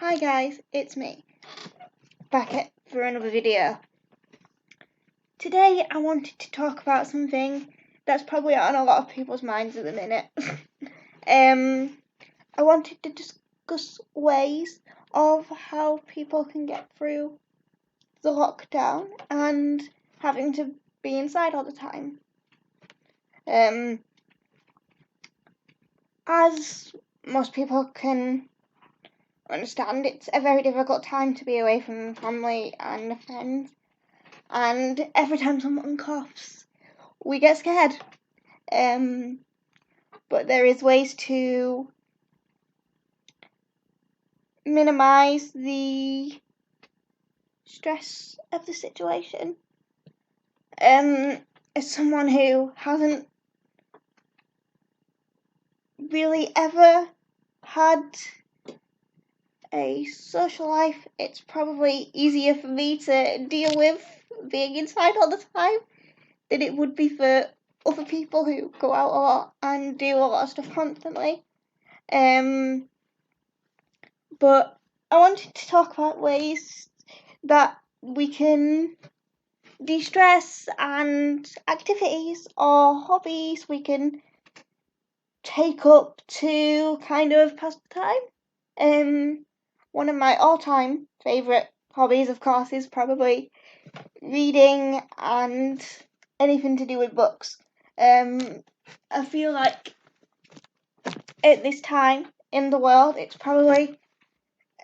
Hi guys, it's me, back for another video. Today I wanted to talk about something that's probably on a lot of people's minds at the minute. I wanted to discuss ways of how people can get through the lockdown and having to be inside all the time. As most people can understand, it's a very difficult time to be away from family and friends, and every time someone coughs we get scared, but there is ways to minimize the stress of the situation. As someone who hasn't really ever had a social life, it's probably easier for me to deal with being inside all the time than it would be for other people who go out a lot and do a lot of stuff constantly. But I wanted to talk about ways that we can de-stress and activities or hobbies we can take up to kind of pass the time. One of my all-time favourite hobbies, of course, is probably reading and anything to do with books. I feel like at this time in the world, it's probably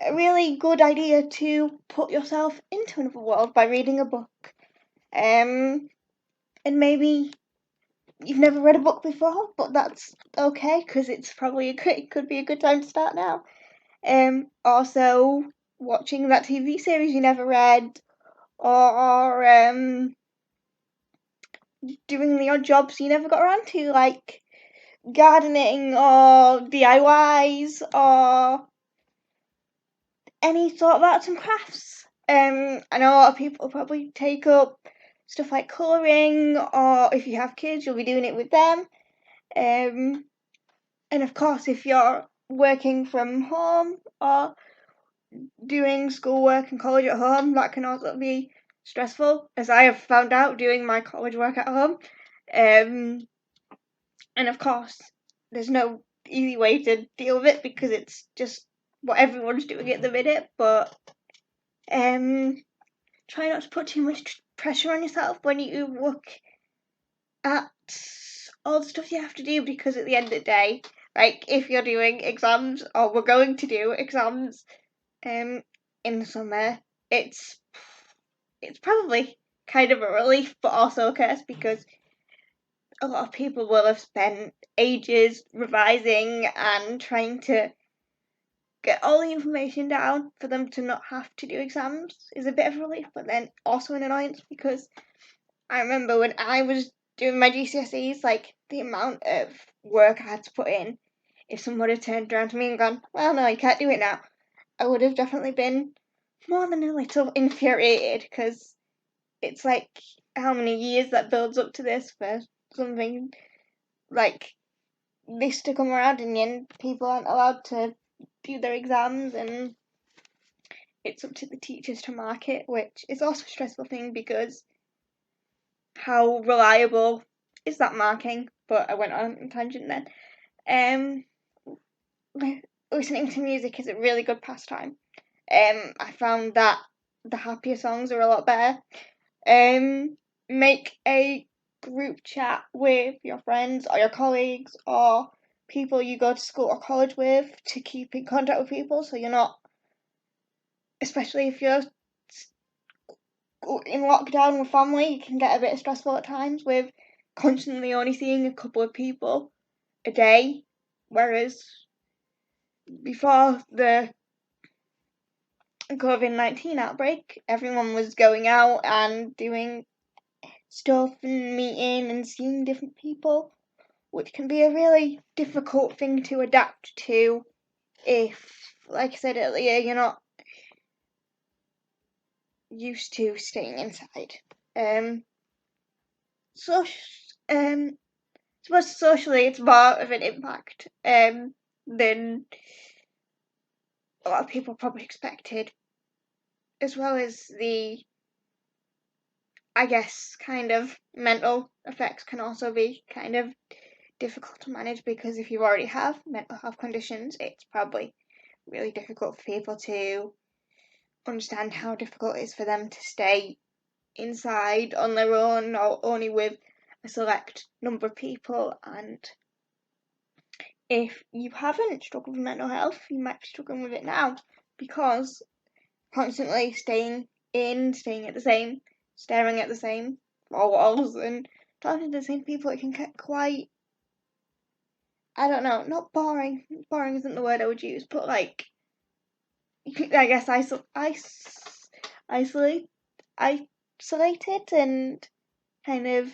a really good idea to put yourself into another world by reading a book. And maybe you've never read a book before, but that's okay, because it's probably it could be a good time to start now. Also watching that TV series you never read, or doing the odd jobs you never got around to, like gardening or DIYs or any sort of arts and crafts. I know a lot of people probably take up stuff like colouring, or if you have kids, you'll be doing it with them. And of course, if you're working from home or doing schoolwork and college at home, that can also be stressful, as I have found out doing my college work at home. And of course, there's no easy way to deal with it because it's just what everyone's doing at the minute. But try not to put too much pressure on yourself when you look at all the stuff you have to do, because at the end of the day, like if you're doing exams, or we're going to do exams in the summer, it's probably kind of a relief but also a curse, because a lot of people will have spent ages revising and trying to get all the information down for them to not have to do exams is a bit of a relief, but then also an annoyance, because I remember when I was doing my GCSEs, like the amount of work I had to put in. If someone had turned around to me and gone, well, no, you can't do it now, I would have definitely been more than a little infuriated, because it's like how many years that builds up to this for something like this to come around, and then people aren't allowed to do their exams, and it's up to the teachers to mark it, which is also a stressful thing, because how reliable is that marking? But I went on a tangent then. Listening to music is a really good pastime. I found that the happier songs are a lot better. Make a group chat with your friends or your colleagues or people you go to school or college with to keep in contact with people, so you're not, especially if you're in lockdown with family, it can get a bit stressful at times with constantly only seeing a couple of people a day, whereas before the COVID-19 outbreak, everyone was going out and doing stuff and meeting and seeing different people, which can be a really difficult thing to adapt to if, like I said earlier, you're not used to staying inside. So, suppose socially it's more of an impact than a lot of people probably expected, as well as the, I guess, kind of mental effects can also be kind of difficult to manage, because if you already have mental health conditions, it's probably really difficult for people to understand how difficult it is for them to stay inside on their own or only with a select number of people. And if you haven't struggled with mental health, you might be struggling with it now, because constantly staying at the same, staring at the same four walls and talking to the same people, it can get quite, I don't know, not boring. Boring isn't the word I would use, but like, I guess isolated, and kind of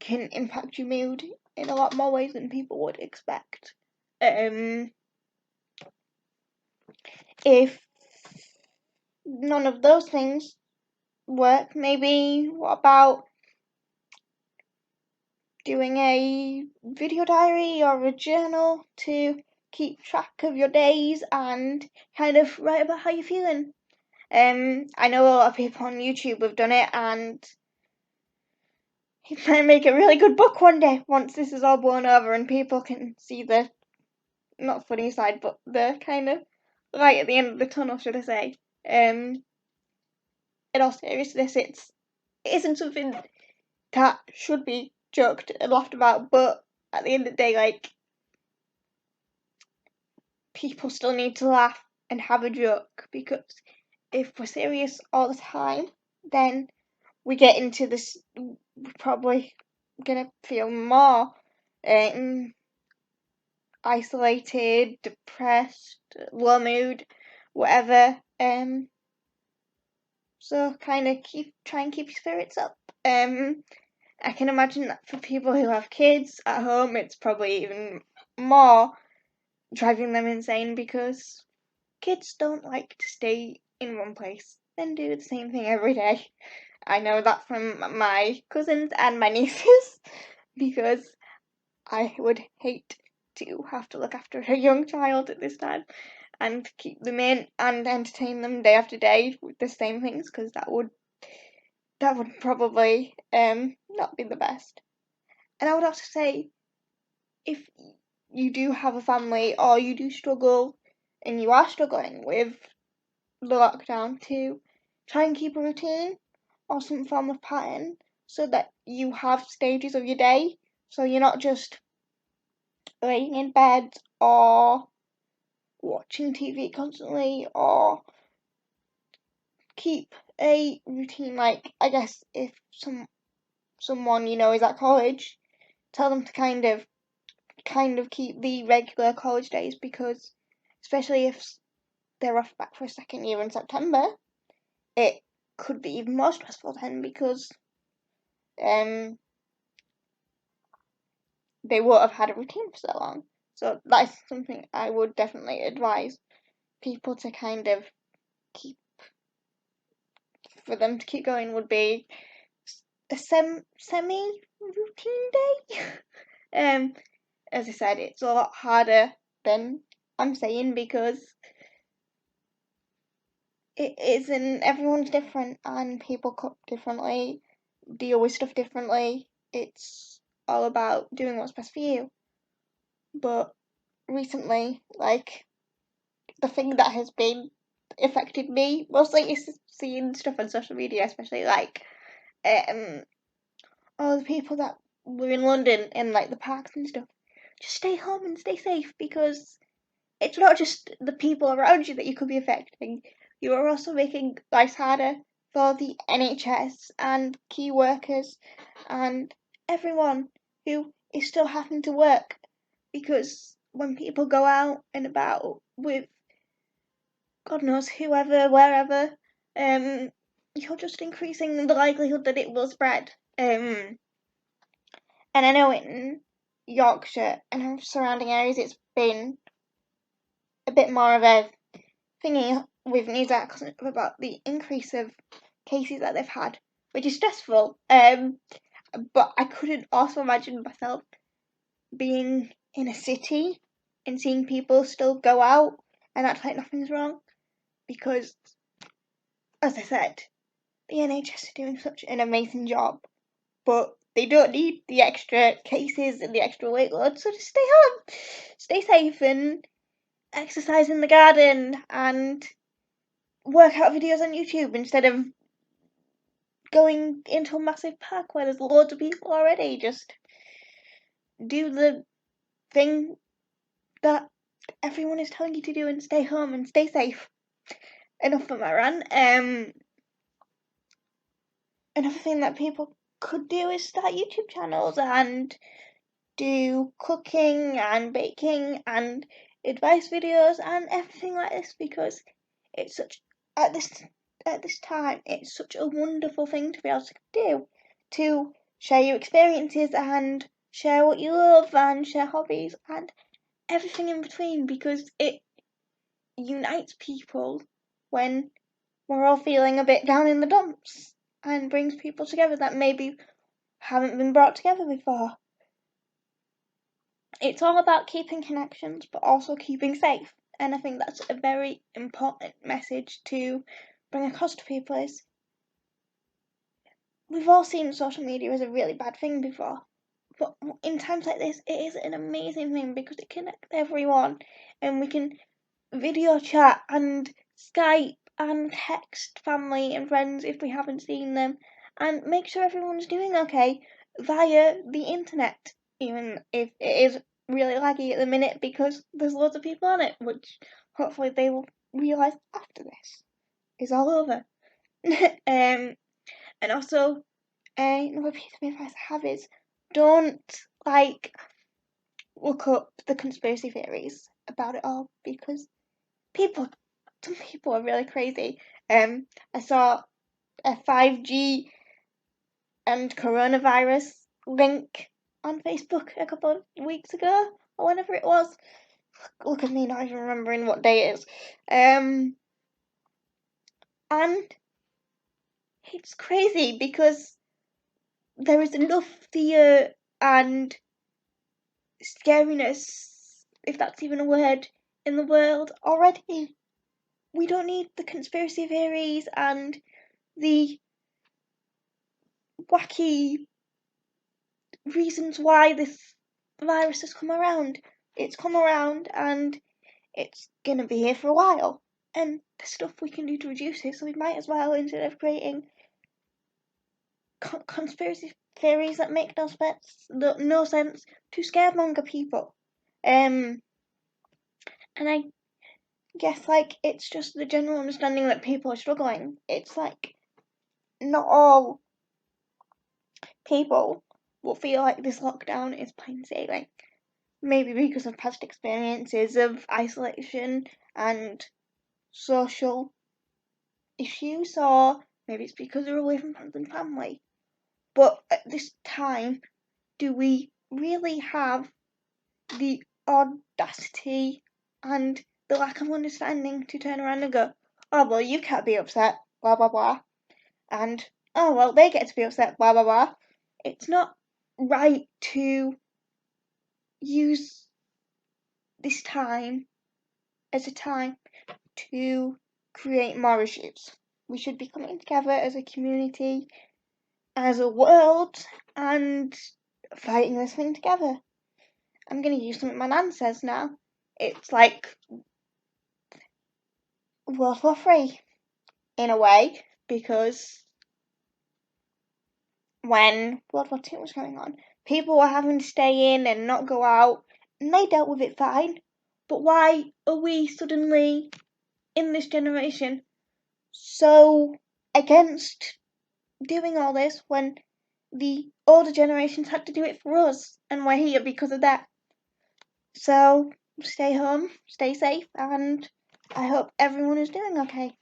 can impact your mood in a lot more ways than people would expect. If none of those things work, maybe what about doing a video diary or a journal to keep track of your days and kind of write about how you're feeling? I know a lot of people on YouTube have done it, and it might make a really good book one day once this is all blown over and people can see the not funny side, but the kind of light at the end of the tunnel, should I say. In all seriousness, it isn't something that should be joked and laughed about, but at the end of the day, like, people still need to laugh and have a joke, because if we're serious all the time, then we get into this, we're probably gonna feel more isolated, depressed, low mood, whatever. So kind of try and keep your spirits up. I can imagine that for people who have kids at home, it's probably even more driving them insane, because kids don't like to stay in one place and do the same thing every day. I know that from my cousins and my nieces, because I would hate to have to look after a young child at this time and keep them in and entertain them day after day with the same things, because that would probably not be the best. And I would also say, if you do have a family or you do struggle and you are struggling with the lockdown, to try and keep a routine or some form of pattern, so that you have stages of your day, so you're not just laying in bed or watching TV constantly, or keep a routine. Like, I guess if someone you know is at college, tell them to kind of keep the regular college days, because especially if they're off back for a second year in September, it could be even more stressful then, because they won't have had a routine for so long. So that's something I would definitely advise people to kind of keep, for them to keep going, would be a semi routine day. As I said, it's a lot harder than I'm saying, because it isn't, everyone's different and people cope differently, deal with stuff differently. It's all about doing what's best for you. But recently, like, the thing that has been affected me mostly is seeing stuff on social media, especially like all the people that were in London in like the parks and stuff. Just stay home and stay safe, because it's not just the people around you that you could be affecting. You are also making life harder for the NHS and key workers and everyone who is still having to work, because when people go out and about with God knows whoever, wherever, you're just increasing the likelihood that it will spread. And I know in Yorkshire and surrounding areas, it's been a bit more of a thingy with news articles about the increase of cases that they've had, which is stressful. But I couldn't also imagine myself being in a city and seeing people still go out and act like nothing's wrong, because, as I said, the NHS are doing such an amazing job, but they don't need the extra cases and the extra weight load, so just stay home, stay safe, and exercise in the garden, and workout videos on YouTube instead of going into a massive park where there's loads of people already. Just do the thing that everyone is telling you to do and stay home and stay safe. Enough of my rant. Another thing that people could do is start YouTube channels and do cooking and baking and advice videos and everything like this, because it's such at this time it's such a wonderful thing to be able to do, to share your experiences and share what you love and share hobbies and everything in between, because it unites people when we're all feeling a bit down in the dumps, and brings people together that maybe haven't been brought together before. It's all about keeping connections but also keeping safe, and I think that's a very important message to bring across to people. Is we've all seen social media as a really bad thing before, but in times like this it is an amazing thing because it connects everyone, and we can video chat and Skype and text family and friends if we haven't seen them, and make sure everyone's doing okay via the internet, even if it is really laggy at the minute because there's loads of people on it, which hopefully they will realise after this is all over. And also, another piece of advice I have is don't look up the conspiracy theories about it all, because some people are really crazy. I saw a 5G and coronavirus link on Facebook a couple of weeks ago, or whenever it was. Look at me not even remembering what day it is. And it's crazy because there is enough fear and scariness, if that's even a word, in the world already. We don't need the conspiracy theories and the wacky reasons why this virus has come around. It's come around and it's gonna be here for a while. And there's stuff we can do to reduce it, so we might as well, instead of creating conspiracy theories that make no sense, to scaremonger people. And I guess it's just the general understanding that people are struggling. It's not all people will feel like this lockdown is plain sailing. Maybe because of past experiences of isolation and social issues, or maybe it's because they're away from friends and family. But at this time, do we really have the audacity and the lack of understanding to turn around and go, oh, well, you can't be upset, blah, blah, blah, and, oh, well, they get to be upset, blah, blah, blah. It's not right to use this time as a time to create more issues. We should be coming together as a community, as a world, and fighting this thing together. I'm going to use something my nan says now. It's like World War III, in a way, because when World War II was going on, people were having to stay in and not go out, and they dealt with it fine. But why are we suddenly, in this generation, so against doing all this when the older generations had to do it for us, and we're here because of that? So stay home, stay safe, and I hope everyone is doing okay.